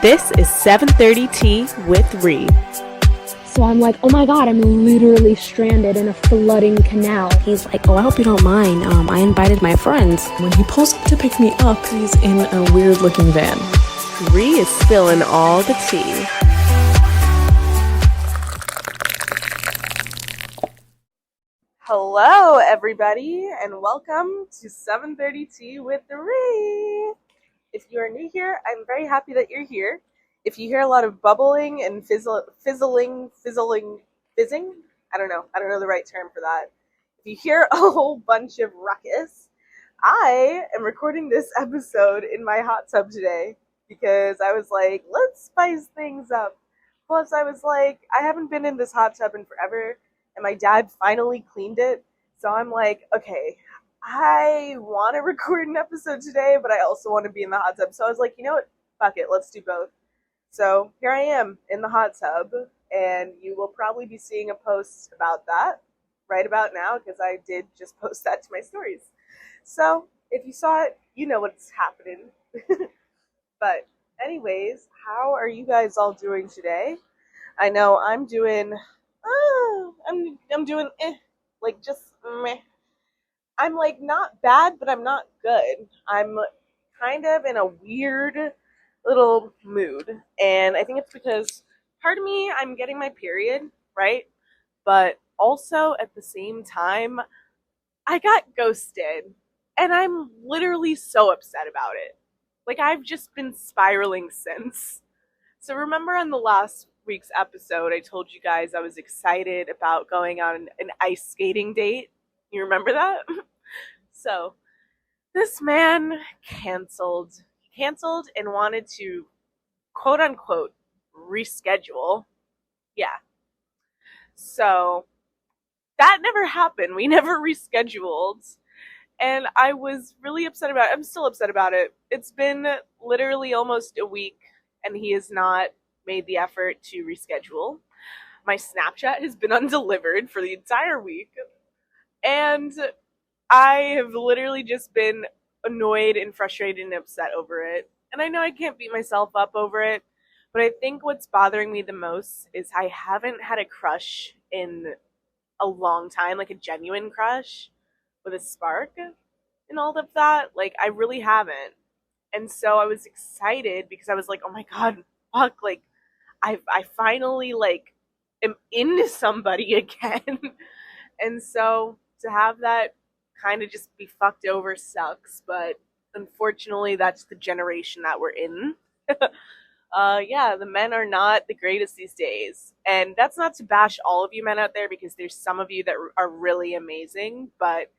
This is 7:30 Tea with Ree. So I'm like, oh my god, I'm literally stranded in a flooding canal. He's like, oh, I hope you don't mind. I invited my friends. When he pulls up to pick me up, he's in a weird-looking van. Ree is spilling all the tea. Hello, everybody, and welcome to 7:30 Tea with Ree. If you are new here, I'm very happy that you're here. If you hear a lot of bubbling and fizzing, I don't know the right term for that. If you hear a whole bunch of ruckus, I am recording this episode in my hot tub today because I was like, let's spice things up. Plus, I was like, I haven't been in this hot tub in forever, and my dad finally cleaned it. So I'm like, okay, I want to record an episode today, but I also want to be in the hot tub. So I was like, you know what? Fuck it, let's do both. So here I am in the hot tub, and you will probably be seeing a post about that right about now because I did just post that to my stories. So if you saw it, you know what's happening. But anyways, how are you guys all doing today? I know I'm doing, I'm doing like just meh. I'm like not bad, but I'm not good. I'm kind of in a weird little mood, and I think it's because part of me, I'm getting my period, right? But also at the same time, I got ghosted, and I'm literally so upset about it. Like, I've just been spiraling since. So remember on the last week's episode, I told you guys I was excited about going on an ice skating date. You remember that? So this man canceled and wanted to quote unquote reschedule. Yeah. So that never happened. We never rescheduled. And I was really upset about it. I'm still upset about it. It's been literally almost a week and he has not made the effort to reschedule. My Snapchat has been undelivered for the entire week. And I have literally just been annoyed and frustrated and upset over it. And I know I can't beat myself up over it, but I think what's bothering me the most is I haven't had a crush in a long time, like a genuine crush with a spark and all of that. Like, I really haven't. And so I was excited because I was like, oh my god, fuck, like I finally like am into somebody again. And so to have that kind of just be fucked over sucks, but unfortunately that's the generation that we're in. Yeah, the men are not the greatest these days, and that's not to bash all of you men out there because there's some of you that are really amazing, but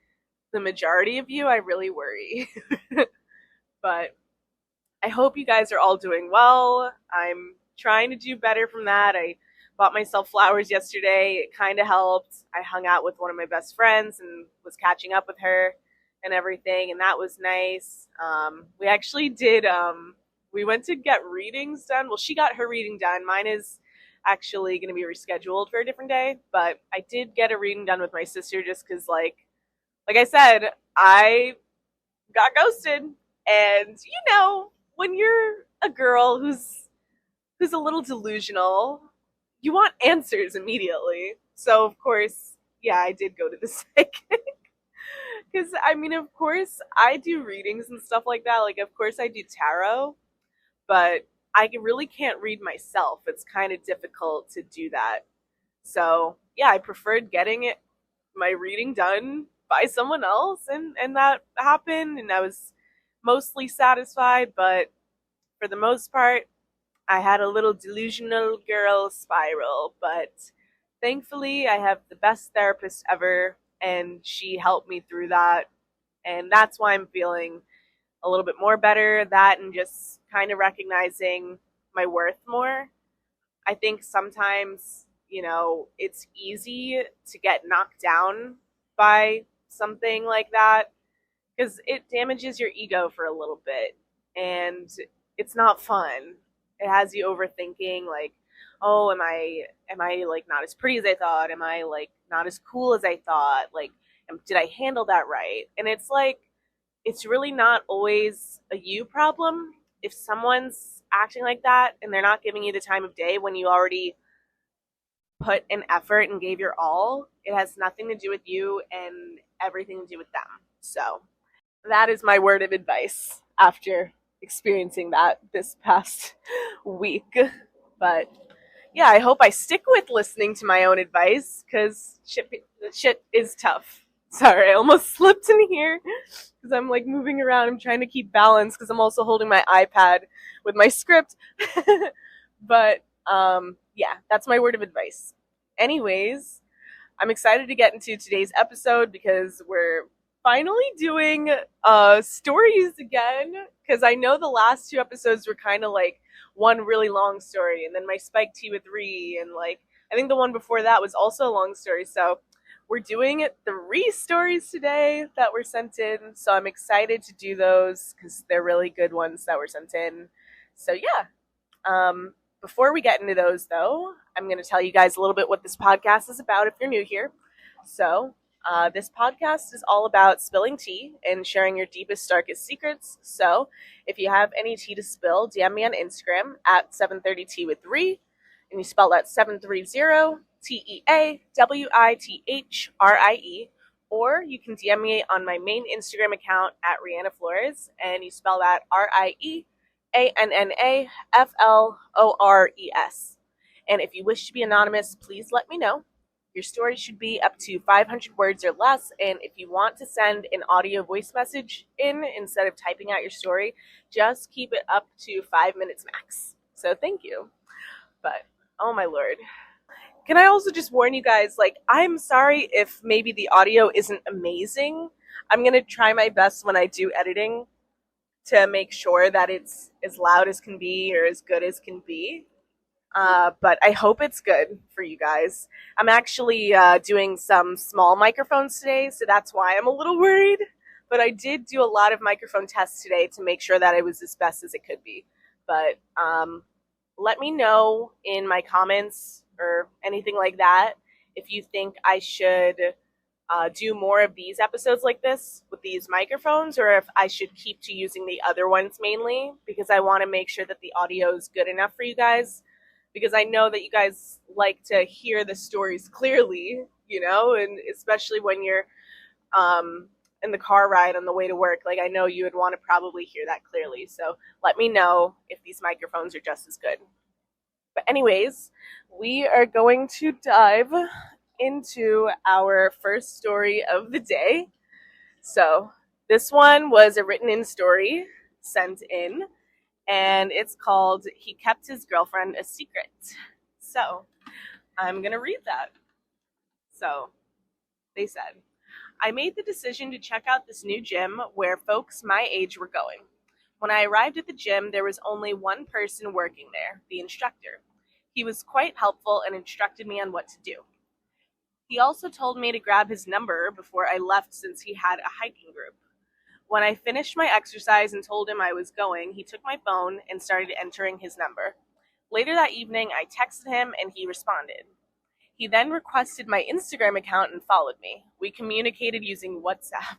the majority of you I really worry. But I hope you guys are all doing well. I'm trying to do better from that. I bought myself flowers yesterday. It kind of helped. I hung out with one of my best friends and was catching up with her and everything, and that was nice. We actually did, we went to get readings done. Well, she got her reading done. Mine is actually going to be rescheduled for a different day, but I did get a reading done with my sister just because, like I said, I got ghosted. And, you know, when you're a girl who's a little delusional, you want answers immediately. So, of course, yeah, I did go to the psychic. Because, I mean, of course, I do readings and stuff like that. Like, of course, I do tarot. But I really can't read myself. It's kind of difficult to do that. So, yeah, I preferred getting my reading done by someone else. And that happened. And I was mostly satisfied. But for the most part, I had a little delusional girl spiral, but thankfully I have the best therapist ever, and she helped me through that, and that's why I'm feeling a little bit more better, that and just kind of recognizing my worth more. I think sometimes, you know, it's easy to get knocked down by something like that because it damages your ego for a little bit, and it's not fun. It has you overthinking, like, oh, am I like not as pretty as I thought? Am I like not as cool as I thought? Like, did I handle that right? And it's like, it's really not always a you problem. If someone's acting like that and they're not giving you the time of day when you already put an effort and gave your all, it has nothing to do with you and everything to do with them. So that is my word of advice after experiencing that this past week. But yeah, I hope I stick with listening to my own advice because shit is tough. Sorry, I almost slipped in here because I'm like moving around. I'm trying to keep balance because I'm also holding my iPad with my script. But yeah, that's my word of advice. Anyways, I'm excited to get into today's episode because we're finally doing stories again, because I know the last two episodes were kind of like one really long story and then my spiked tea with Ree, and like I think the one before that was also a long story. So we're doing 3 stories today that were sent in, so I'm excited to do those because they're really good ones that were sent in. So yeah, before we get into those, though, I'm going to tell you guys a little bit what this podcast is about if you're new here. So, this podcast is all about spilling tea and sharing your deepest, darkest secrets. So, if you have any tea to spill, DM me on Instagram at 730tea with Ree, and you spell that 730 TEAWITHRIE, or you can DM me on my main Instagram account at Rihanna Flores, and you spell that RIEANNAFLORES. And if you wish to be anonymous, please let me know. Your story should be up to 500 words or less, and if you want to send an audio voice message in instead of typing out your story, just keep it up to 5 minutes max. So thank you. But, oh my lord. Can I also just warn you guys, like, I'm sorry if maybe the audio isn't amazing. I'm going to try my best when I do editing to make sure that it's as loud as can be or as good as can be. But I hope it's good for you guys. I'm actually doing some small microphones today, so that's why I'm a little worried. But I did do a lot of microphone tests today to make sure that it was as best as it could be. But let me know in my comments or anything like that if you think I should do more of these episodes like this with these microphones, or if I should keep to using the other ones mainly, because I want to make sure that the audio is good enough for you guys. Because I know that you guys like to hear the stories clearly, you know, and especially when you're in the car ride on the way to work. Like, I know you would want to probably hear that clearly. So let me know if these microphones are just as good. But anyways, we are going to dive into our first story of the day. So this one was a written-in story sent in, and it's called "He Kept His Girlfriend a Secret." So I'm going to read that. So they said, I made the decision to check out this new gym where folks my age were going. When I arrived at the gym, there was only one person working there, the instructor. He was quite helpful and instructed me on what to do. He also told me to grab his number before I left since he had a hiking group. When I finished my exercise and told him I was going, he took my phone and started entering his number. Later that evening, I texted him and he responded. He then requested my Instagram account and followed me. We communicated using WhatsApp,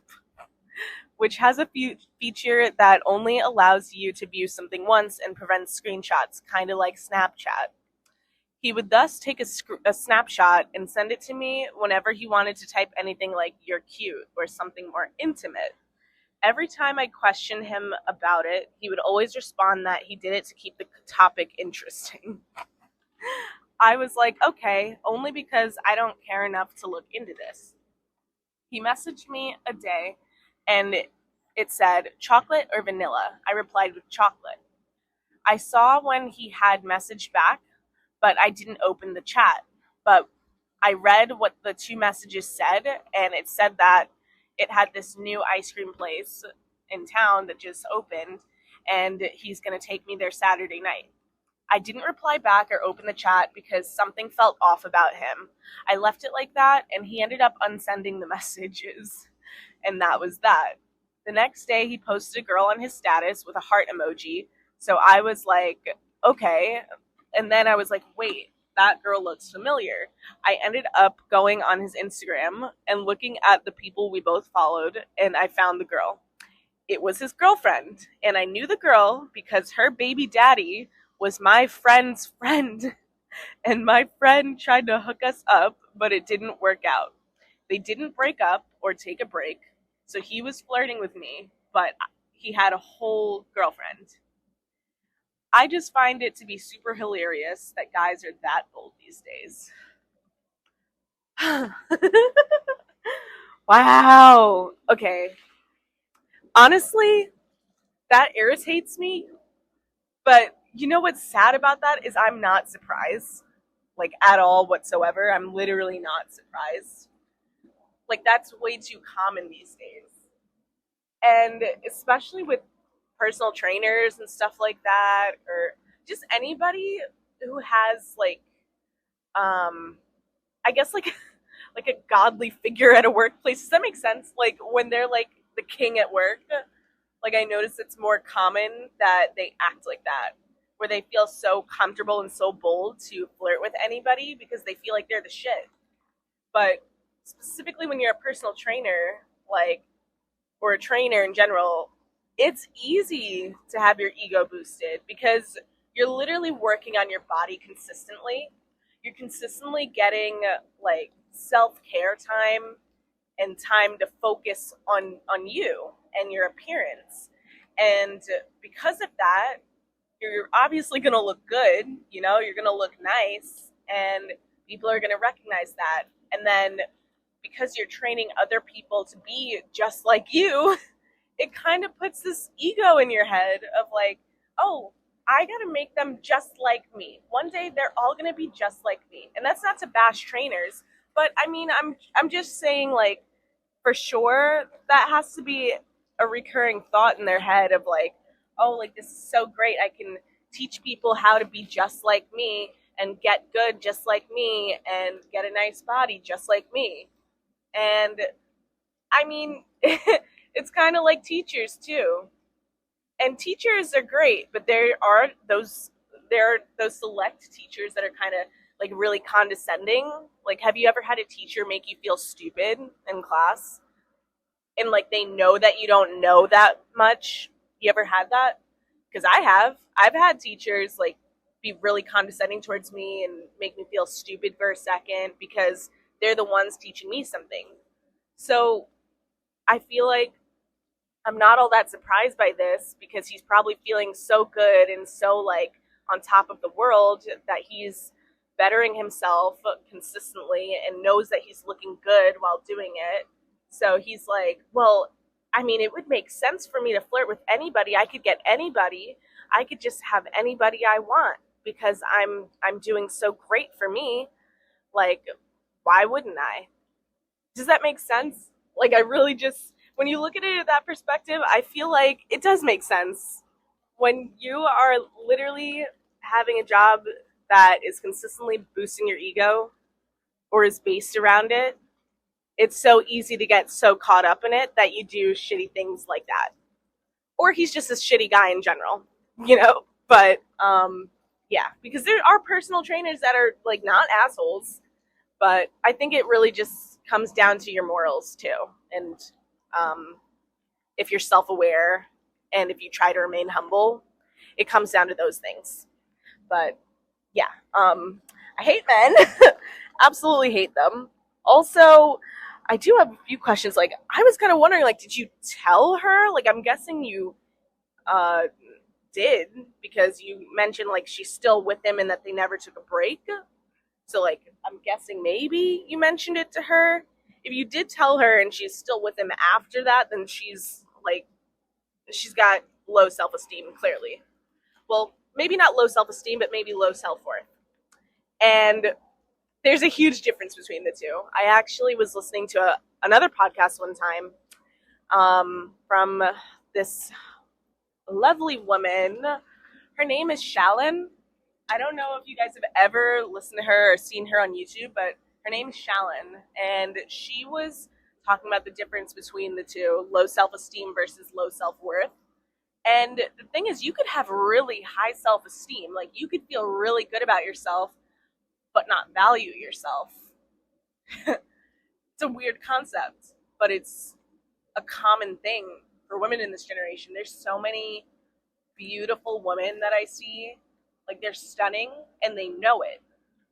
which has a feature that only allows you to view something once and prevents screenshots, kind of like Snapchat. He would thus take a snapshot and send it to me whenever he wanted to type anything like "you're cute" or something more intimate. Every time I questioned him about it, he would always respond that he did it to keep the topic interesting. I was like, okay, only because I don't care enough to look into this. He messaged me a day, and it said, chocolate or vanilla? I replied with chocolate. I saw when he had messaged back, but I didn't open the chat. But I read what the 2 messages said, and it said that it had this new ice cream place in town that just opened, and he's going to take me there Saturday night. I didn't reply back or open the chat because something felt off about him. I left it like that, and he ended up unsending the messages. And that was that. The next day, he posted a girl on his status with a heart emoji. So I was like, okay. And then I was like, wait, that girl looks familiar. I ended up going on his Instagram and looking at the people we both followed, and I found the girl. it was his girlfriend. And I knew the girl because her baby daddy was my friend's friend. And my friend tried to hook us up, but it didn't work out. They didn't break up or take a break. So he was flirting with me, but he had a whole girlfriend. I just find it to be super hilarious that guys are that bold these days. Wow. Okay. Honestly, that irritates me. But you know what's sad about that is I'm not surprised, like at all whatsoever. I'm literally not surprised. Like that's way too common these days. And especially with personal trainers and stuff like that, or just anybody who has like I guess like like a godly figure at a workplace. Does that make sense? Like when they're like the king at work, like I notice it's more common that they act like that, where they feel so comfortable and so bold to flirt with anybody because they feel like they're the shit. But specifically when you're a personal trainer, like, or a trainer in general, it's easy to have your ego boosted because you're literally working on your body consistently. You're consistently getting like self-care time and time to focus on you and your appearance. And because of that, you're obviously going to look good, you know, you're going to look nice, and people are going to recognize that. And then because you're training other people to be just like you, it kind of puts this ego in your head of like, oh, I got to make them just like me. One day they're all going to be just like me. And that's not to bash trainers, but I mean, I'm just saying, like, for sure that has to be a recurring thought in their head of like, oh, like this is so great. I can teach people how to be just like me and get good just like me and get a nice body just like me. And I mean, it's kind of like teachers too. And teachers are great, but there are those select teachers that are kind of like really condescending. Like, have you ever had a teacher make you feel stupid in class? And like they know that you don't know that much. You ever had that? Because I have. I've had teachers like be really condescending towards me and make me feel stupid for a second because they're the ones teaching me something. So I feel like I'm not all that surprised by this because he's probably feeling so good and so like on top of the world that he's bettering himself consistently and knows that he's looking good while doing it. So he's like, well, I mean, it would make sense for me to flirt with anybody. I could get anybody. I could just have anybody I want because I'm doing so great for me. Like, why wouldn't I? Does that make sense? Like, I really just, when you look at it at that perspective, I feel like it does make sense. When you are literally having a job that is consistently boosting your ego or is based around it, it's so easy to get so caught up in it that you do shitty things like that. Or he's just a shitty guy in general, you know? But, yeah, because there are personal trainers that are, like, not assholes, but I think it really just comes down to your morals, too. And if you're self-aware and if you try to remain humble, it comes down to those things. But, yeah, I hate men. Absolutely hate them. Also, I do have a few questions. Like, I was kind of wondering, like, did you tell her? Like, I'm guessing you uh, did because you mentioned, like, she's still with him and that they never took a break. So, like, I'm guessing maybe you mentioned it to her. If you did tell her and she's still with him after that, then she's, like, she's got low self-esteem, clearly. Well, maybe not low self-esteem, but maybe low self-worth. And there's a huge difference between the two. I actually was listening to another podcast one time from this lovely woman. Her name is Shallon. I don't know if you guys have ever listened to her or seen her on YouTube, but her name is Shallon. And she was talking about the difference between the two, low self-esteem versus low self-worth. And the thing is, you could have really high self-esteem. Like, you could feel really good about yourself, but not value yourself. It's a weird concept, but it's a common thing for women in this generation. There's so many beautiful women that I see. Like, they're stunning and they know it.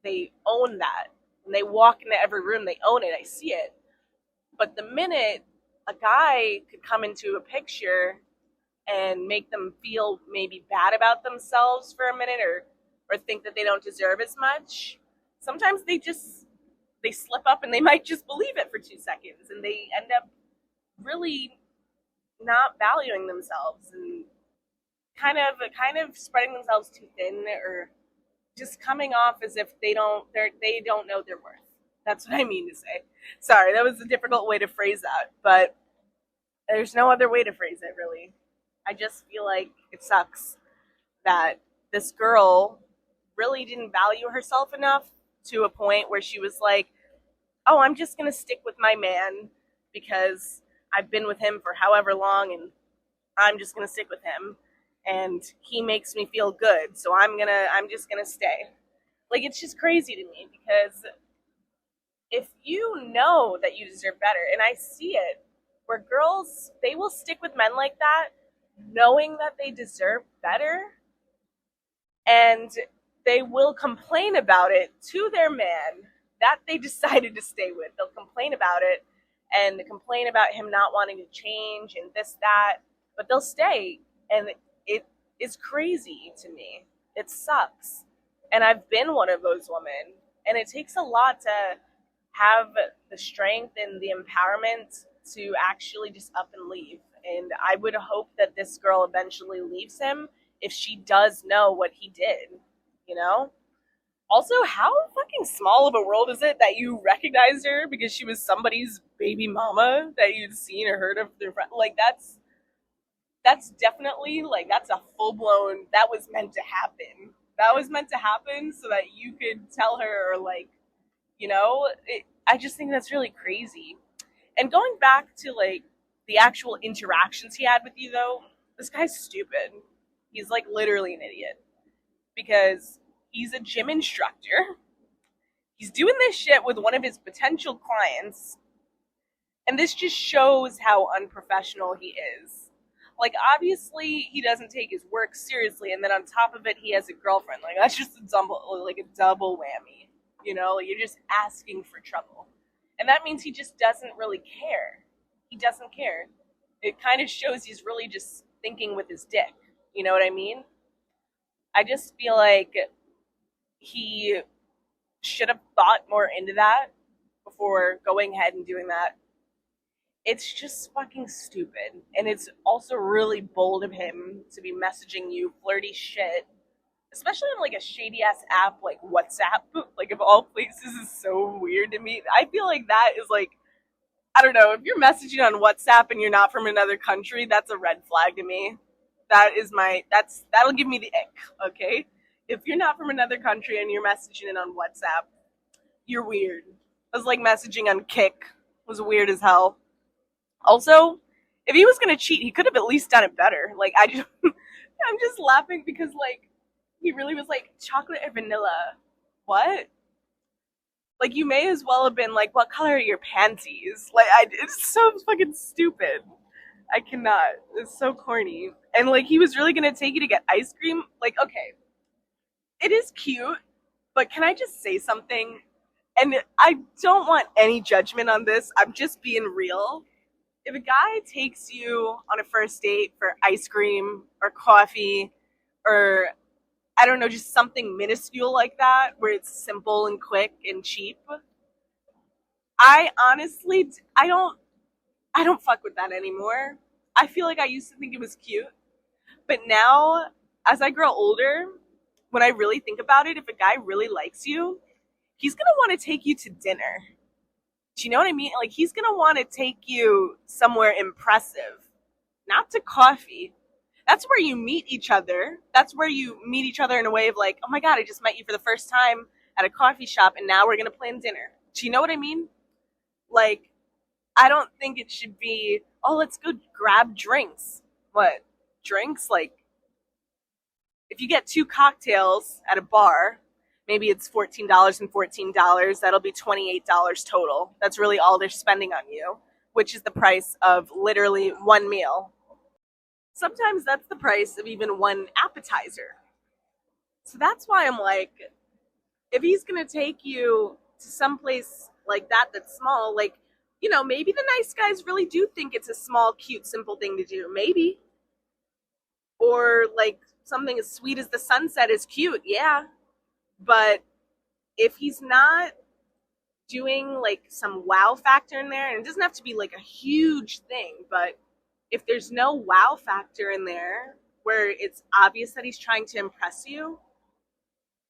They own that. When they walk into every room, they own it. I see it. But the minute a guy could come into a picture and make them feel maybe bad about themselves for a minute, or think that they don't deserve as much, sometimes they slip up and they might just believe it for 2 seconds, and they end up really not valuing themselves and kind of spreading themselves too thin, or just coming off as if they don't know their worth. That's what I mean to say. Sorry, that was a difficult way to phrase that, but there's no other way to phrase it, really. I just feel like it sucks that this girl really didn't value herself enough to a point where she was like, oh, I'm just going to stick with my man because I've been with him for however long, and I'm just going to stick with him, and he makes me feel good, so I'm just going to stay. Like, it's just crazy to me, because if you know that you deserve better, and I see it, where girls, they will stick with men like that, knowing that they deserve better, and they will complain about it to their man that they decided to stay with. They'll complain about it and complain about him not wanting to change and this, that, but they'll stay. And it is crazy to me. It sucks. And I've been one of those women. And it takes a lot to have the strength and the empowerment to actually just up and leave. And I would hope that this girl eventually leaves him if she does know what he did, you know? Also, how fucking small of a world is it that you recognized her because she was somebody's baby mama that you'd seen or heard of their friend? Like, that's definitely, like, that's a full-blown, that was meant to happen. That was meant to happen so that you could tell her, or, like, you know? I just think that's really crazy. And going back to, like, the actual interactions he had with you, though, this guy's stupid. He's, like, literally an idiot. Because he's a gym instructor. He's doing this shit with one of his potential clients. And this just shows how unprofessional he is. Like, obviously, he doesn't take his work seriously, and then on top of it, he has a girlfriend. Like, that's just a double whammy. You know? Like, you're just asking for trouble. And that means he just doesn't really care. He doesn't care. It kind of shows he's really just thinking with his dick. You know what I mean? I just feel like he should have thought more into that before going ahead and doing that. It's just fucking stupid. And it's also really bold of him to be messaging you flirty shit, especially on, like, a shady-ass app like WhatsApp. Like, of all places, is so weird to me. I feel like that is, like, I don't know, if you're messaging on WhatsApp and you're not from another country, that's a red flag to me. That'll give me the ick, okay? If you're not from another country and you're messaging it on WhatsApp, you're weird. It was like messaging on Kick. It was weird as hell. Also, if he was gonna cheat, he could have at least done it better. Like, I'm just laughing because, like, he really was like, chocolate or vanilla? What? Like, you may as well have been like, what color are your panties? Like, it's so fucking stupid. I cannot. It's so corny. And, like, he was really gonna take you to get ice cream? Like, okay. It is cute, but can I just say something? And I don't want any judgment on this. I'm just being real. If a guy takes you on a first date for ice cream or coffee or, I don't know, just something minuscule like that where it's simple and quick and cheap, I don't fuck with that anymore. I feel like I used to think it was cute. But now, as I grow older, when I really think about it, if a guy really likes you, he's going to want to take you to dinner. Do you know what I mean? Like, he's going to want to take you somewhere impressive, not to coffee. That's where you meet each other. That's where you meet each other in a way of like, oh my God, I just met you for the first time at a coffee shop and now we're going to plan dinner. Do you know what I mean? Like, I don't think it should be, oh, let's go grab drinks. What? Drinks? Like, if you get 2 cocktails at a bar, maybe it's $14 and $14. That'll be $28 total. That's really all they're spending on you, which is the price of literally one meal. sometimes that's the price of even one appetizer. So that's why I'm like, if he's gonna take you to someplace like that that's small, like, maybe the nice guys really do think it's a small, cute, simple thing to do. Maybe. Or like something as sweet as the sunset is cute, yeah. But if he's not doing like some wow factor in there, and it doesn't have to be like a huge thing, but if there's no wow factor in there where it's obvious that he's trying to impress you,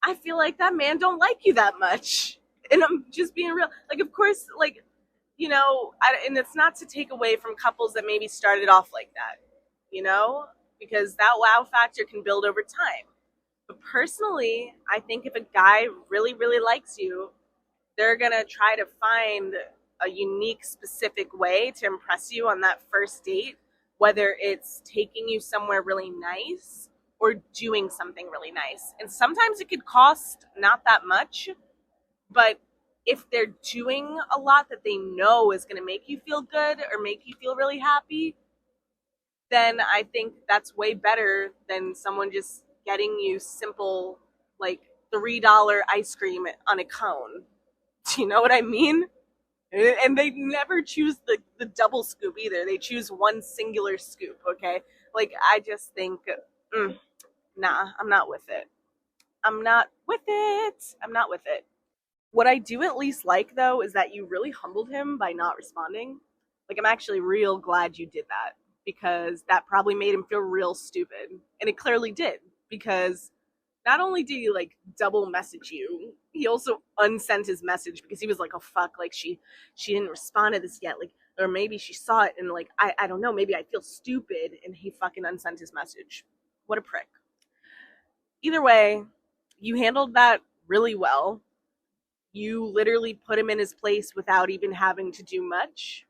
I feel like that man don't like you that much. And I'm just being real. Like, of course, like, and it's not to take away from couples that maybe started off like that, because that wow factor can build over time. But personally, I think if a guy really, really likes you, they're going to try to find a unique, specific way to impress you on that first date, whether it's taking you somewhere really nice or doing something really nice. And sometimes it could cost not that much, but if they're doing a lot that they know is going to make you feel good or make you feel really happy, then I think that's way better than someone just getting you simple, like $3 ice cream on a cone. Do you know what I mean? And they never choose the double scoop either. They choose one singular scoop, okay? Like, I just think, nah, I'm not with it. I'm not with it. What I do at least like, though, is that you really humbled him by not responding. Like, I'm actually real glad you did that, because that probably made him feel real stupid. And it clearly did, because not only did he, like, double message you, he also unsent his message because he was like, oh, fuck, like, she didn't respond to this yet. Like, or maybe she saw it and, like, I don't know, maybe I feel stupid, and he fucking unsent his message. What a prick. Either way, you handled that really well. You literally put him in his place without even having to do much,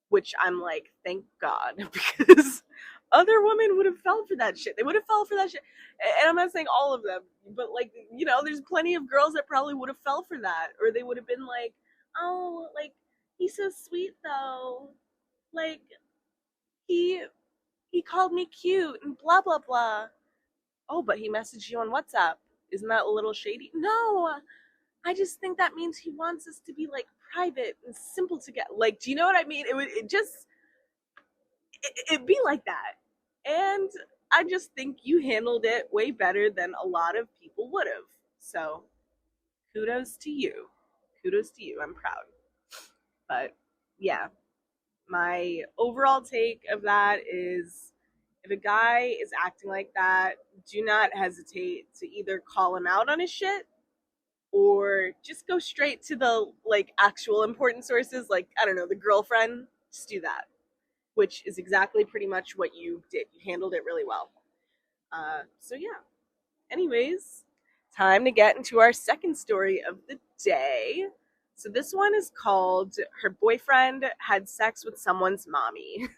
which I'm like, thank God, because other women would have fell for that shit. They would have fell for that shit. And I'm not saying all of them, but like, there's plenty of girls that probably would have fell for that. Or they would have been like, oh, like, he's so sweet though. Like, he called me cute and blah, blah, blah. Oh, but he messaged you on WhatsApp. Isn't that a little shady? No, I just think that means he wants us to be like private and simple to get. Like, do you know what I mean? It'd be like that. And I just think you handled it way better than a lot of people would have. So kudos to you. I'm proud. But yeah, my overall take of that is, if a guy is acting like that, do not hesitate to either call him out on his shit or just go straight to the like actual important sources, like, I don't know, the girlfriend. Just do that, which is exactly pretty much what you did. You handled it really well. So yeah. Anyways, time to get into our second story of the day. So this one is called Her Boyfriend Had Sex with Someone's Mommy.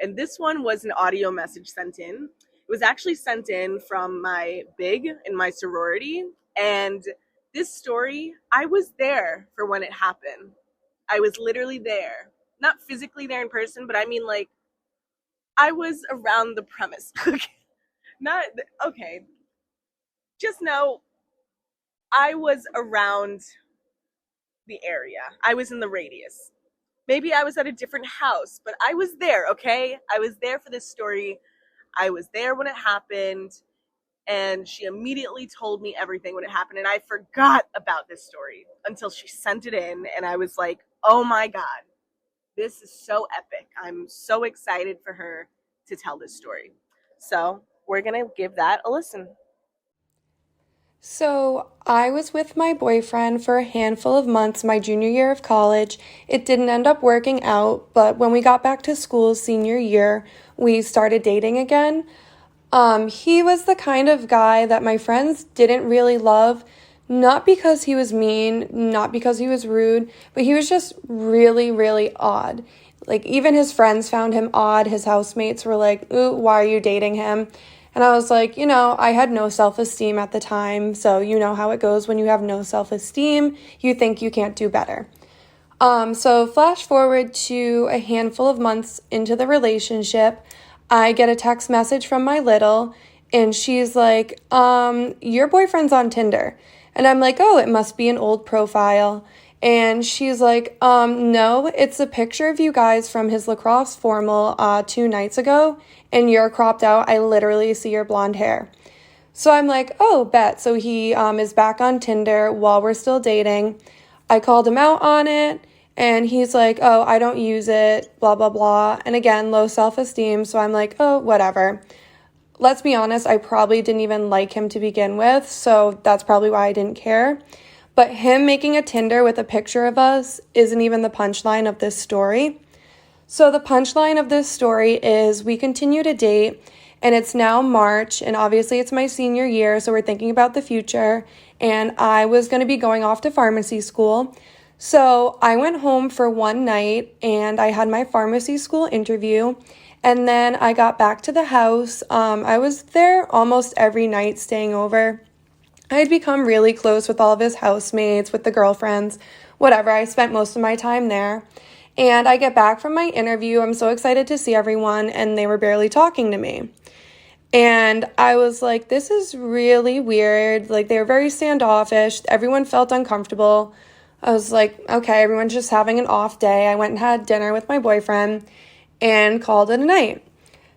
And this one was an audio message sent in. It was actually sent in from my big in my sorority. And this story, I was there for when it happened. I was literally there. Not physically there in person, but I mean, like, I was around the premise. Okay. Just know, I was around the area. I was in the radius. Maybe I was at a different house, but I was there, okay? I was there for this story. I was there when it happened, and she immediately told me everything when it happened, and I forgot about this story until she sent it in, and I was like, oh my God, this is so epic. I'm so excited for her to tell this story. So we're going to give that a listen. So, I was with my boyfriend for a handful of months my junior year of college. It didn't end up working out, but when we got back to school senior year, we started dating again. He was the kind of guy that my friends didn't really love, not because he was mean, not because he was rude, but he was just really, really odd. Like, even his friends found him odd. His housemates were like, ooh, why are you dating him? And I was like, I had no self-esteem at the time, so you know how it goes when you have no self-esteem, you think you can't do better. So flash forward to a handful of months into the relationship, I get a text message from my little, and she's like, your boyfriend's on Tinder. And I'm like, oh, it must be an old profile. And she's like, no, it's a picture of you guys from his lacrosse formal 2 nights ago, and you're cropped out. I literally see your blonde hair. So I'm like, oh, bet. So he is back on Tinder while we're still dating. I called him out on it, and he's like, oh, I don't use it, blah, blah, blah. And again, low self-esteem. So I'm like, oh, whatever. Let's be honest, I probably didn't even like him to begin with, so that's probably why I didn't care. But him making a Tinder with a picture of us isn't even the punchline of this story. So the punchline of this story is we continue to date, and it's now March, and obviously it's my senior year, so we're thinking about the future, and I was going to be going off to pharmacy school. So I went home for one night, and I had my pharmacy school interview, and then I got back to the house. I was there almost every night staying over. I had become really close with all of his housemates, with the girlfriends, whatever. I spent most of my time there. And I get back from my interview. I'm so excited to see everyone, and they were barely talking to me. And I was like, this is really weird. Like, they were very standoffish. Everyone felt uncomfortable. I was like, okay, everyone's just having an off day. I went and had dinner with my boyfriend and called it a night.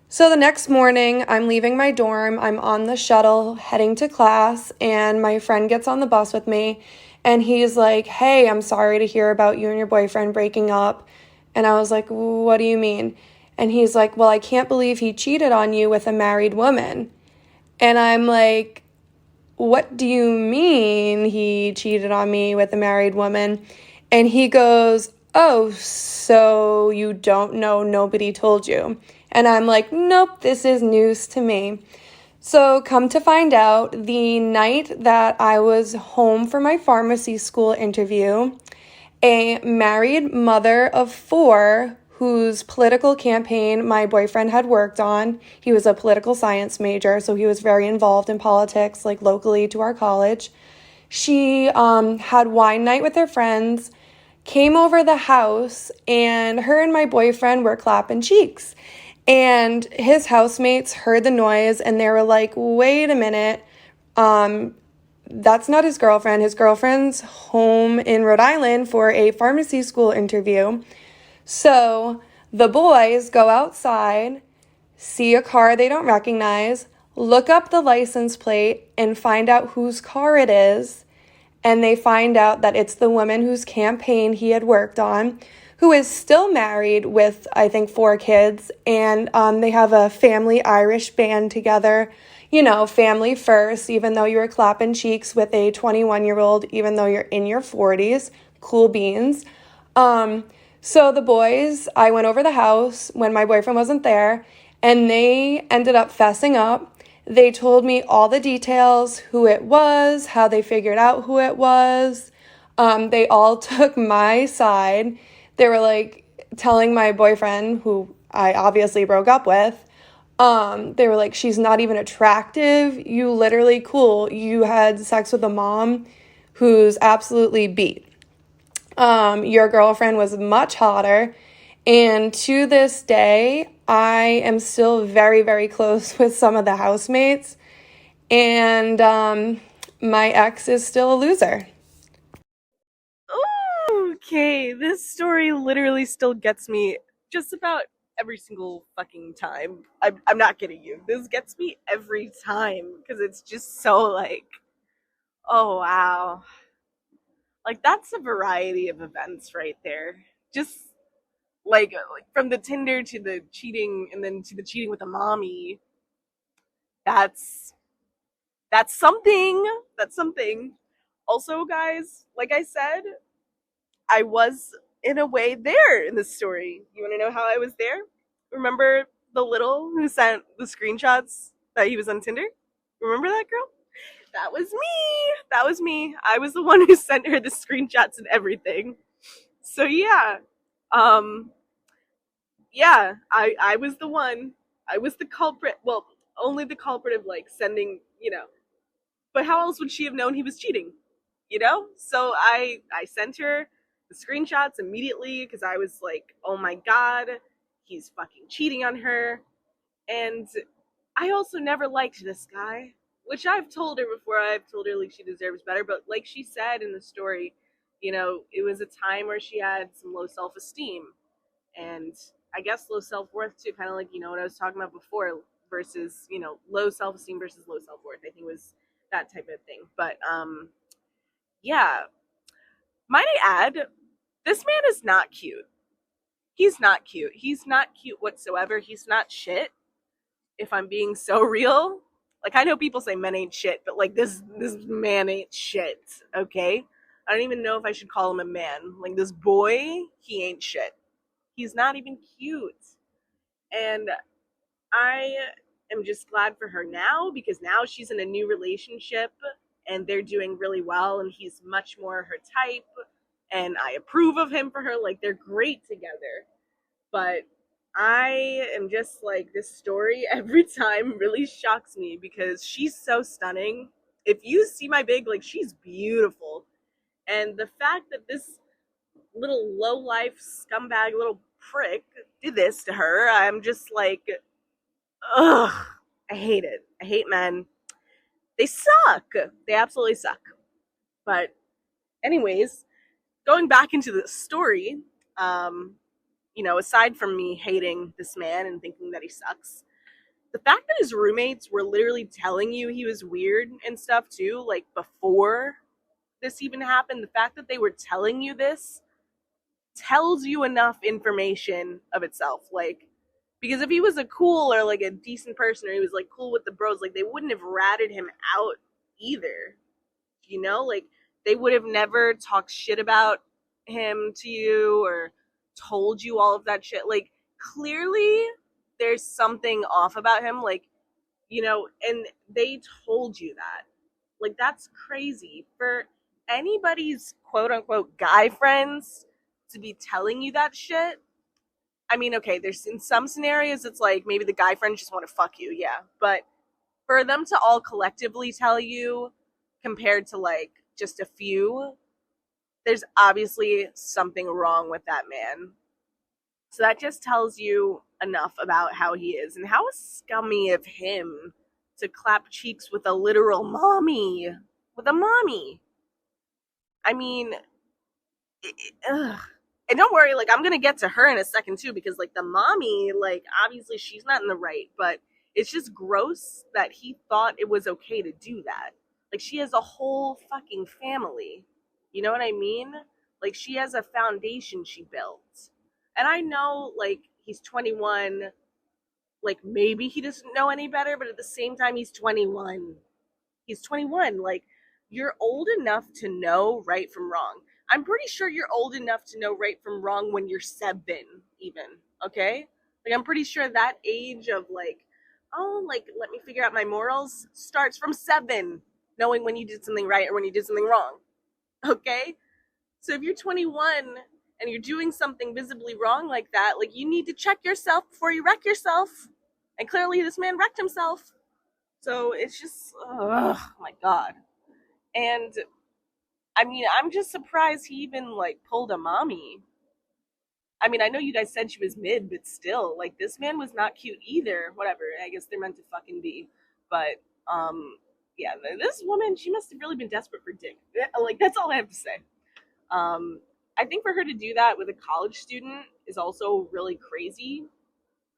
So the next morning, I'm leaving my dorm. I'm on the shuttle heading to class, and my friend gets on the bus with me, and he's like, hey, I'm sorry to hear about you and your boyfriend breaking up. And I was like, what do you mean? And he's like, well, I can't believe he cheated on you with a married woman. And I'm like, what do you mean he cheated on me with a married woman? And he goes, oh, so you don't know, nobody told you. And I'm like, nope, this is news to me. So come to find out, the night that I was home for my pharmacy school interview, a married mother of four whose political campaign my boyfriend had worked on. He was a political science major, so he was very involved in politics, like locally to our college. She had wine night with her friends, came over the house, and her and my boyfriend were clapping cheeks. And his housemates heard the noise, and they were like, wait a minute, that's not his girlfriend. His girlfriend's home in Rhode Island for a pharmacy school interview. So the boys go outside, see a car they don't recognize, look up the license plate, and find out whose car it is. And they find out that it's the woman whose campaign he had worked on, who is still married with, I think, 4 kids. And they have a family Irish band together. You know, family first, even though you were clapping cheeks with a 21-year-old, even though you're in your 40s. Cool beans. So the boys, I went over the house when my boyfriend wasn't there, and they ended up fessing up. They told me all the details, who it was, how they figured out who it was. They all took my side. They were like telling my boyfriend, who I obviously broke up with, they were like, she's not even attractive. You literally, cool. You had sex with a mom who's absolutely beat. Your girlfriend was much hotter. And to this day, I am still very, very close with some of the housemates. And my ex is still a loser. Okay, this story literally still gets me just about every single fucking time. I'm not kidding you. This gets me every time because it's just so like, oh wow. Like that's a variety of events right there. Just like from the Tinder to the cheating and then to the cheating with a mommy. That's that's something. That's something. Also, guys, like I said, I was in a way there in this story. You want to know how I was there? Remember the little who sent the screenshots that he was on Tinder? Remember that girl? That was me. That was me. I was the one who sent her the screenshots and everything. So yeah. Um yeah, I was the one. I was the culprit. Well, only the culprit of like sending, But how else would she have known he was cheating? So I sent her the screenshots immediately because I was like, oh my god, he's fucking cheating on her. And I also never liked this guy, which I've told her before. I've told her like she deserves better, but like she said in the story, it was a time where she had some low self-esteem and I guess low self-worth too, kind of like what I was talking about before versus low self-esteem versus low self-worth. I think it was that type of thing. But yeah, might I add, this man is not cute. He's not cute. He's not cute whatsoever. He's not shit. If I'm being so real, like I know people say men ain't shit, but like this man ain't shit. Okay, I don't even know if I should call him a man. Like this boy, he ain't shit. He's not even cute, and I am just glad for her now because now she's in a new relationship and they're doing really well, and he's much more her type, and I approve of him for her. Like they're great together, but I am just like, this story every time really shocks me because she's so stunning. If you see my big, like she's beautiful. And the fact that this little low life scumbag little prick did this to her, I'm just like, ugh, I hate it. I hate men. They suck. They absolutely suck. But anyways, going back into the story, aside from me hating this man and thinking that he sucks, the fact that his roommates were literally telling you he was weird and stuff too, like before this even happened, the fact that they were telling you this tells you enough information of itself. Like, because if he was a cool or like a decent person or he was like cool with the bros, like they wouldn't have ratted him out either. Like they would have never talked shit about him to you or told you all of that shit. Like clearly there's something off about him, like, and they told you that. Like that's crazy for anybody's quote unquote guy friends to be telling you that shit. I mean, okay, there's in some scenarios it's like maybe the guy friends just want to fuck you, yeah. But for them to all collectively tell you compared to like just a few, there's obviously something wrong with that man. So that just tells you enough about how he is and how scummy of him to clap cheeks with a literal mommy. With a mommy. I mean, ugh. And don't worry, like I'm gonna get to her in a second too, because like the mommy, like obviously she's not in the right, but it's just gross that he thought it was okay to do that. Like she has a whole fucking family. You know what I mean? Like she has a foundation she built. And I know like he's 21, like maybe he doesn't know any better, but at the same time he's 21. He's 21. Like you're old enough to know right from wrong. I'm pretty sure you're old enough to know right from wrong when you're 7 even, okay? Like I'm pretty sure that age of like, oh, like let me figure out my morals starts from 7, knowing when you did something right or when you did something wrong. Okay? So if you're 21 and you're doing something visibly wrong like that, like you need to check yourself before you wreck yourself. And clearly this man wrecked himself. So it's just, oh my God. And I mean, I'm just surprised he even like pulled a mommy. I mean, I know you guys said she was mid, but still, like this man was not cute either. Whatever. I guess they're meant to fucking be. But yeah, this woman, she must have really been desperate for dick. Like that's all I have to say. I think for her to do that with a college student is also really crazy.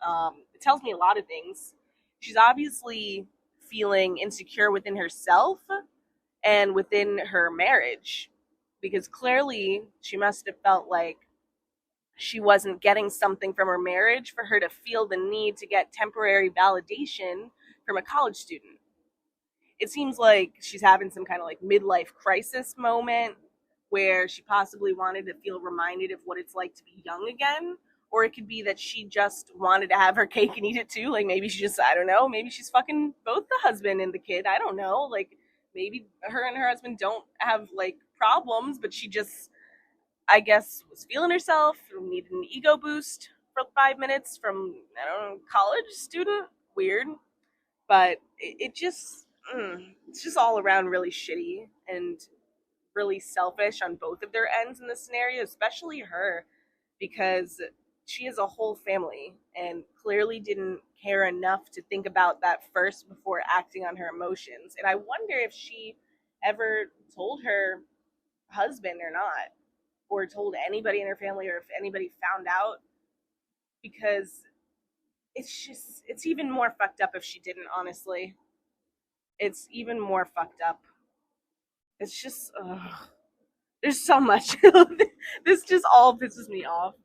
It tells me a lot of things. She's obviously feeling insecure within herself and within her marriage, because clearly she must have felt like she wasn't getting something from her marriage for her to feel the need to get temporary validation from a college student. It seems like she's having some kind of like midlife crisis moment where she possibly wanted to feel reminded of what it's like to be young again. Or it could be that she just wanted to have her cake and eat it too. Like maybe she just, I don't know, maybe she's fucking both the husband and the kid. I don't know. Like maybe her and her husband don't have like problems, but she just, I guess, was feeling herself, needed an ego boost for 5 minutes from, I don't know, college student. Weird. But it just, it's just all around really shitty and really selfish on both of their ends in this scenario, especially her, because she has a whole family and clearly didn't care enough to think about that first before acting on her emotions. And I wonder if she ever told her husband or not, or told anybody in her family, or if anybody found out, because it's even more fucked up if she didn't, honestly. It's even more fucked up. It's just, there's so much. This just all pisses me off.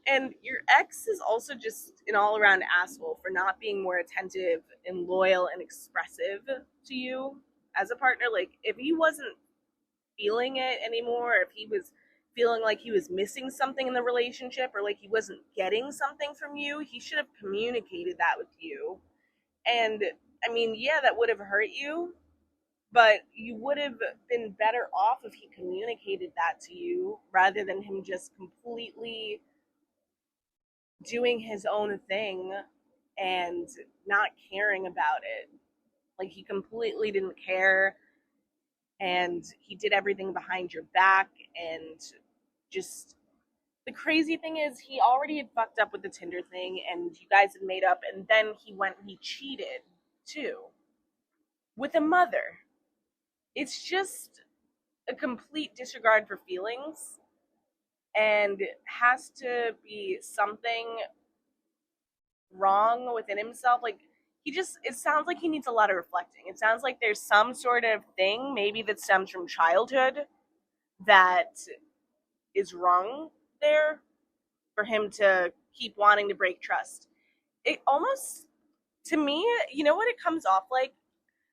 And your ex is also just an all around asshole for not being more attentive and loyal and expressive to you as a partner. Like, if he wasn't feeling it anymore, if he was feeling like he was missing something in the relationship, or like he wasn't getting something from you, he should have communicated that with you. And I mean, yeah, that would have hurt you, but you would have been better off if he communicated that to you rather than him just completely doing his own thing and not caring about it. Like, he completely didn't care, and he did everything behind your back. And just, the crazy thing is, he already had fucked up with the Tinder thing and you guys had made up, and then he went and he cheated too with a mother. It's just a complete disregard for feelings, and has to be something wrong within himself. Like, it sounds like he needs a lot of reflecting. It sounds like there's some sort of thing maybe that stems from childhood that is wrong there for him to keep wanting to break trust. It almost, to me, you know what it comes off like?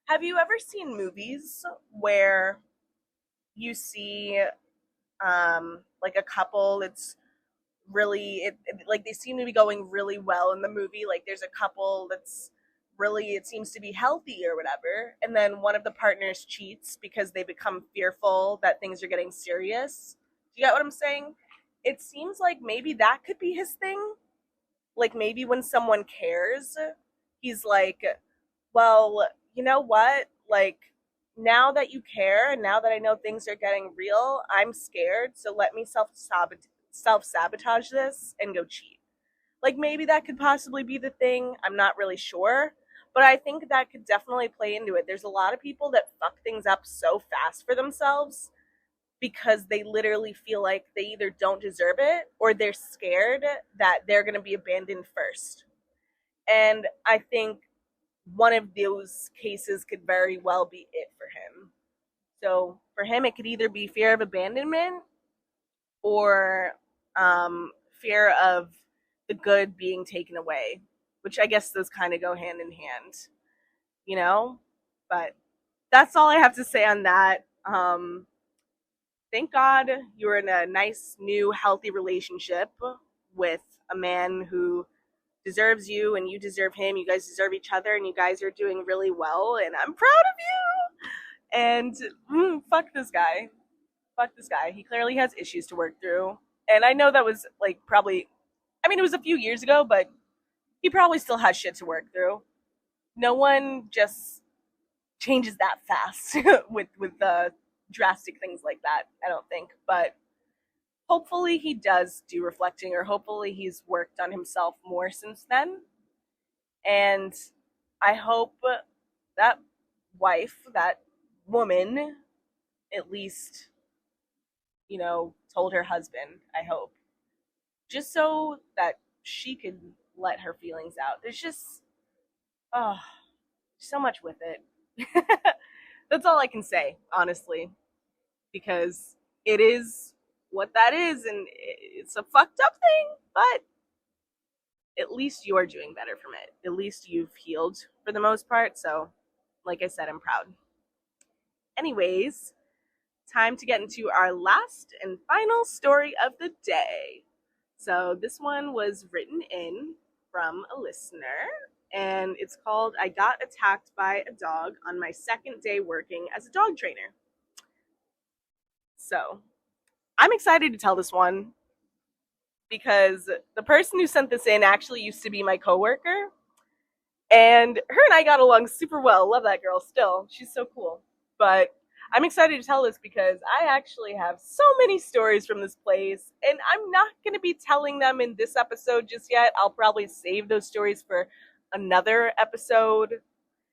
Have you ever seen movies where you see like a couple, it's really like they seem to be going really well in the movie, like there's a couple that's really, it seems to be healthy or whatever, and then one of the partners cheats because they become fearful that things are getting serious. Do you get what I'm saying? It seems like maybe that could be his thing. Like, maybe when someone cares, he's like, well, you know what, like, now that you care and now that I know things are getting real, I'm scared, so let me self-sabotage this and go cheat. Like, maybe that could possibly be the thing. I'm not really sure, but I think that could definitely play into it. There's a lot of people that fuck things up so fast for themselves because they literally feel like they either don't deserve it or they're scared that they're going to be abandoned first. And I think one of those cases could very well be it for him. So for him, it could either be fear of abandonment or fear of the good being taken away, which I guess those kind of go hand in hand, you know? But that's all I have to say on that. Thank God you're in a nice, new, healthy relationship with a man who deserves you and you deserve him. You guys deserve each other and you guys are doing really well, and I'm proud of you. And fuck this guy. Fuck this guy. He clearly has issues to work through. And I know that was like probably, I mean, it was a few years ago, but he probably still has shit to work through. No one just changes that fast with drastic things like that, I don't think. But hopefully he does do reflecting, or hopefully he's worked on himself more since then. And I hope that wife, that woman, at least, you know, told her husband, I hope. Just so that she could let her feelings out. There's just, oh, so much with it. That's all I can say, honestly. Because it is what that is, and it's a fucked up thing, but at least you're doing better from it. At least you've healed for the most part, so like I said, I'm proud. Anyways, time to get into our last and final story of the day. So this one was written in from a listener, and it's called I Got Attacked by a Dog on My Second Day Working as a Dog Trainer. So I'm excited to tell this one because the person who sent this in actually used to be my coworker, and her and I got along super well. Love that girl still. She's so cool. But I'm excited to tell this because I actually have so many stories from this place, and I'm not going to be telling them in this episode just yet. I'll probably save those stories for another episode.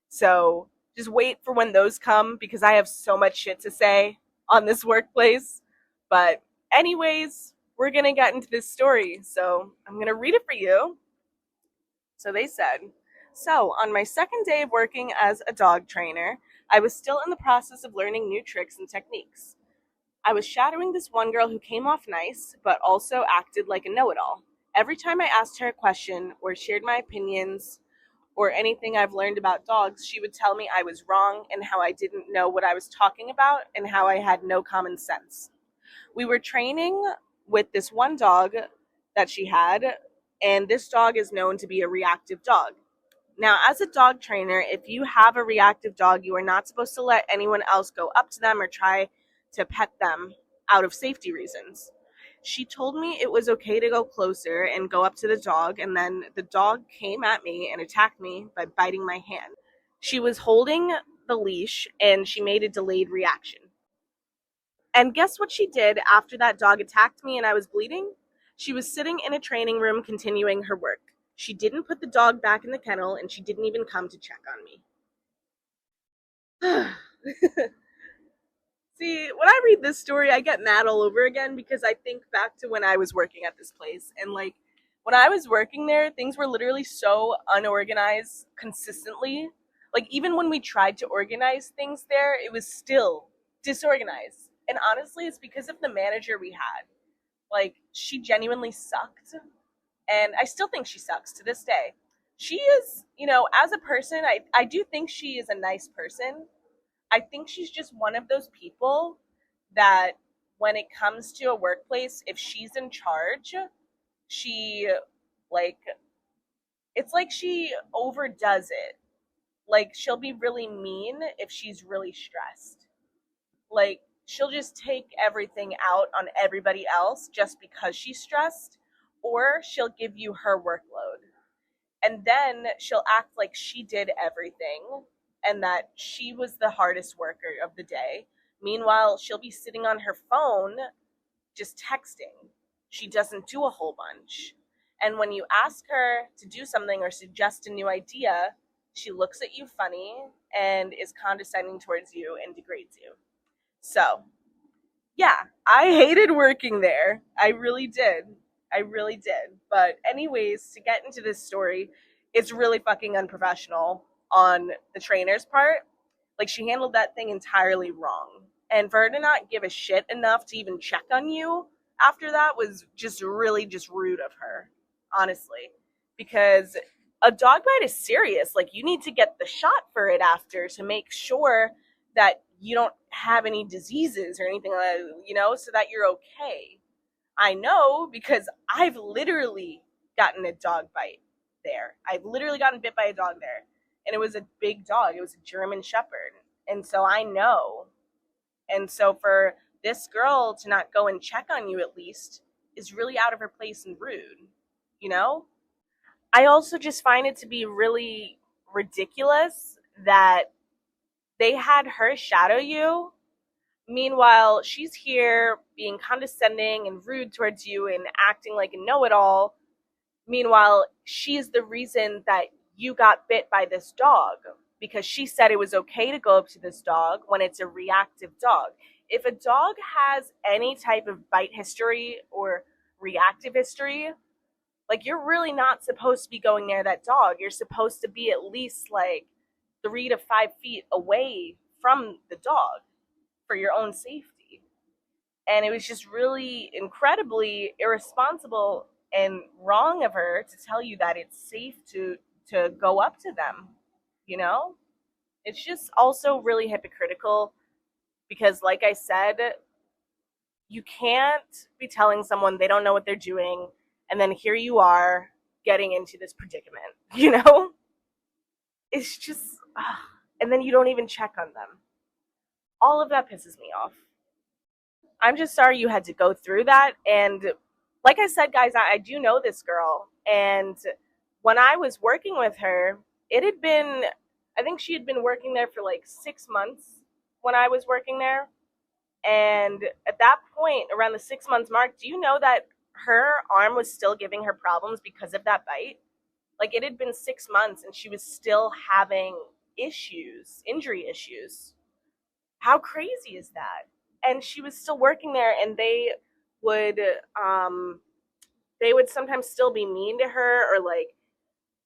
So just wait for when those come because I have so much shit to say on this workplace. But, anyways, we're going to get into this story. So I'm going to read it for you. So they said, so on my second day of working as a dog trainer, I was still in the process of learning new tricks and techniques. I was shadowing this one girl who came off nice, but also acted like a know-it-all. Every time I asked her a question or shared my opinions or anything I've learned about dogs, she would tell me I was wrong and how I didn't know what I was talking about and how I had no common sense. We were training with this one dog that she had, and this dog is known to be a reactive dog. Now, as a dog trainer, if you have a reactive dog, you are not supposed to let anyone else go up to them or try to pet them out of safety reasons. She told me it was okay to go closer and go up to the dog, and then the dog came at me and attacked me by biting my hand. She was holding the leash, and she made a delayed reaction. And guess what she did after that dog attacked me and I was bleeding? She was sitting in a training room continuing her work. She didn't put the dog back in the kennel, and she didn't even come to check on me. See, when I read this story, I get mad all over again because I think back to when I was working at this place. And, like, when I was working there, things were literally so unorganized consistently. Like, even when we tried to organize things there, it was still disorganized. And honestly, it's because of the manager we had. Like, she genuinely sucked. And I still think she sucks to this day. She is, as a person, I do think she is a nice person. I think she's just one of those people that when it comes to a workplace, if she's in charge, she, like, it's like she overdoes it. Like, she'll be really mean if she's really stressed. Like, she'll just take everything out on everybody else just because she's stressed. Or she'll give you her workload. And then she'll act like she did everything and that she was the hardest worker of the day. Meanwhile, she'll be sitting on her phone just texting. She doesn't do a whole bunch. And when you ask her to do something or suggest a new idea, she looks at you funny and is condescending towards you and degrades you. So, yeah, I hated working there. I really did. But anyways, to get into this story, it's really fucking unprofessional on the trainer's part. Like, she handled that thing entirely wrong. And for her to not give a shit enough to even check on you after that was just really just rude of her, honestly. Because a dog bite is serious. Like, you need to get the shot for it after to make sure that you don't have any diseases or anything like that, so that you're okay. I know because I've literally gotten a dog bite there. I've literally gotten bit by a dog there. And it was a big dog. It was a German Shepherd. And so I know. And so for this girl to not go and check on you at least is really out of her place and rude, I also just find it to be really ridiculous that they had her shadow you. Meanwhile, she's here being condescending and rude towards you and acting like a know-it-all. Meanwhile, she's the reason that you got bit by this dog because she said it was okay to go up to this dog when it's a reactive dog. If a dog has any type of bite history or reactive history, like, you're really not supposed to be going near that dog. You're supposed to be at least like 3 to 5 feet away from the dog for your own safety. And it was just really incredibly irresponsible and wrong of her to tell you that it's safe to go up to them, It's just also really hypocritical because, like I said, you can't be telling someone they don't know what they're doing and then here you are getting into this predicament, It's just, and then you don't even check on them. All of that pisses me off. I'm just sorry you had to go through that. And like I said, guys, I do know this girl. And when I was working with her, I think she had been working there for like 6 months. when I was working there. And at that point, around the 6 months mark, do you know that her arm was still giving her problems because of that bite? Like, it had been 6 months and she was still having issues, injury issues. How crazy is that? And she was still working there, and would um they would sometimes still be mean to her, or like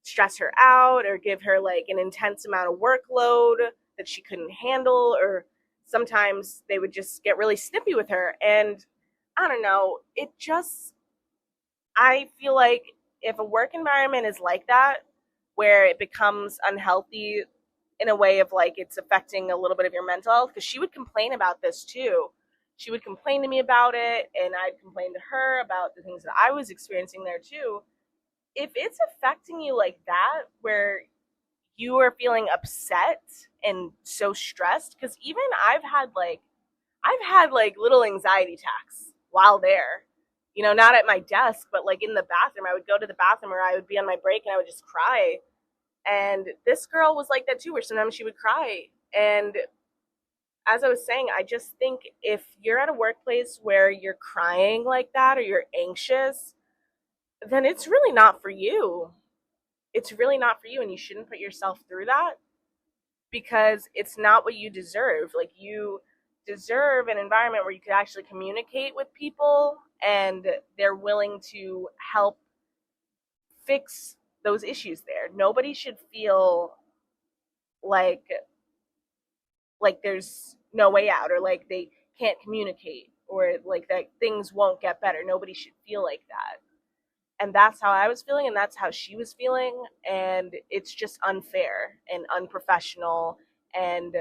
stress her out, or give her like an intense amount of workload that she couldn't handle, or sometimes they would just get really snippy with her. And I don't know, I feel like if a work environment is like that, where it becomes unhealthy in a way of like it's affecting a little bit of your mental health, because she would complain about this too. She would complain to me about it, and I'd complain to her about the things that I was experiencing there too. If it's affecting you like that, where you are feeling upset and so stressed, because even I've had like little anxiety attacks while there. Not at my desk, but like in the bathroom. I would go to the bathroom, or I would be on my break and I would just cry. And this girl was like that too, where sometimes she would cry. And as I was saying, I just think if you're at a workplace where you're crying like that, or you're anxious, then it's really not for you. It's really not for you, and you shouldn't put yourself through that, because it's not what you deserve. Like, you deserve an environment where you could actually communicate with people and they're willing to help fix those issues there. Nobody should feel like there's no way out, or like they can't communicate, or like that things won't get better. Nobody should feel like that. And that's how I was feeling, and that's how she was feeling, and it's just unfair and unprofessional. And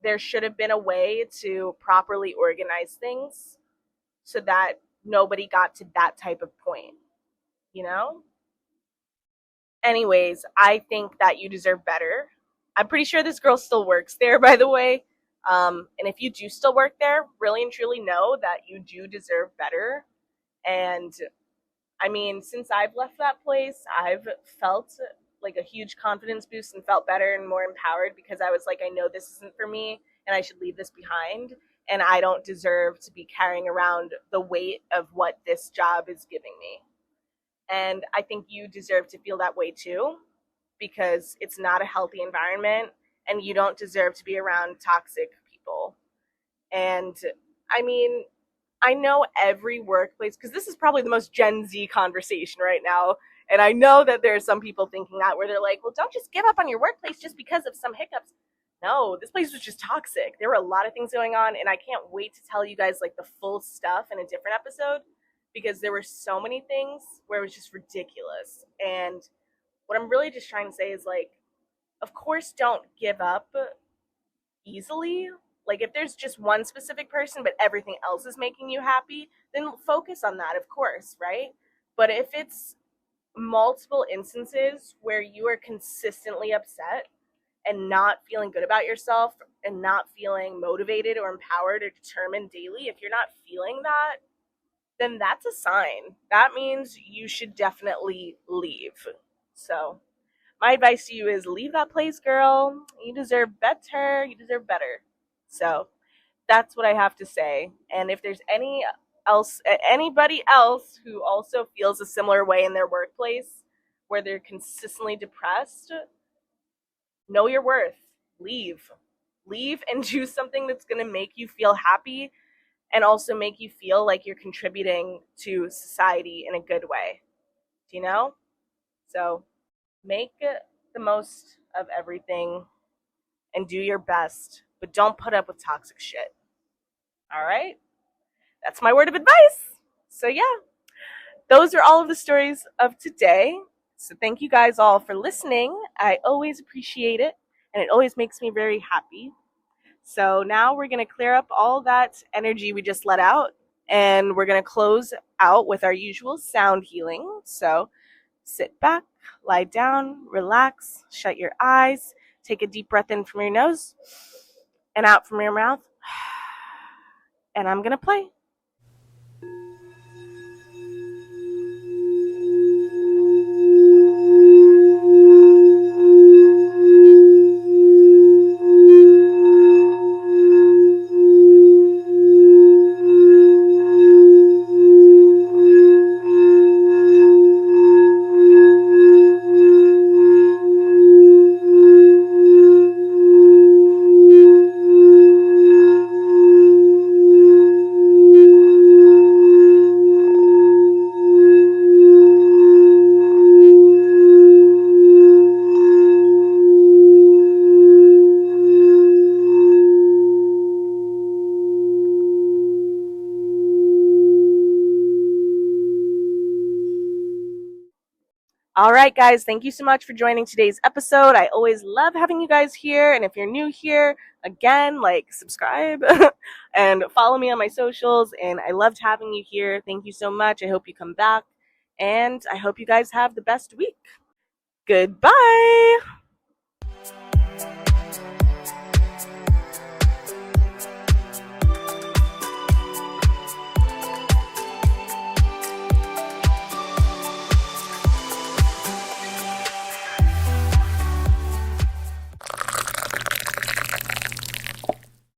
there should have been a way to properly organize things so that nobody got to that type of point, you know? Anyways, I think that you deserve better. I'm pretty sure this girl still works there, by the way. And if you do still work there, really and truly know that you do deserve better. And I mean, since I've left that place, I've felt like a huge confidence boost and felt better and more empowered, because I was like, I know this isn't for me and I should leave this behind. And I don't deserve to be carrying around the weight of what this job is giving me. And I think you deserve to feel that way too, because it's not a healthy environment, and you don't deserve to be around toxic people. And I mean, I know every workplace, because this is probably the most Gen Z conversation right now. And I know that there are some people thinking that, where they're like, well, don't just give up on your workplace just because of some hiccups. No, this place was just toxic. There were a lot of things going on, and I can't wait to tell you guys like the full stuff in a different episode, because there were so many things where it was just ridiculous. And what I'm really just trying to say is, like, of course, don't give up easily. Like, if there's just one specific person but everything else is making you happy, then focus on that, of course, right? But if it's multiple instances where you are consistently upset and not feeling good about yourself, and not feeling motivated or empowered or determined daily, if you're not feeling that, then that's a sign. That means you should definitely leave. So my advice to you is leave that place, girl. You deserve better. You deserve better. So that's what I have to say. And if there's anybody else who also feels a similar way in their workplace, where they're consistently depressed, know your worth. Leave and do something that's going to make you feel happy, and also make you feel like you're contributing to society in a good way. Do you know? So make the most of everything and do your best, but don't put up with toxic shit. All right? That's my word of advice. So, yeah, those are all of the stories of today. So, thank you guys all for listening. I always appreciate it, and it always makes me very happy. So, now we're going to clear up all that energy we just let out, and we're going to close out with our usual sound healing. So, sit back, lie down, relax, shut your eyes, take a deep breath in from your nose and out from your mouth. And I'm going to play. All right, guys, thank you so much for joining today's episode. I always love having you guys here. And if you're new here, again, like, subscribe and follow me on my socials. And I loved having you here. Thank you so much. I hope you come back. And I hope you guys have the best week. Goodbye.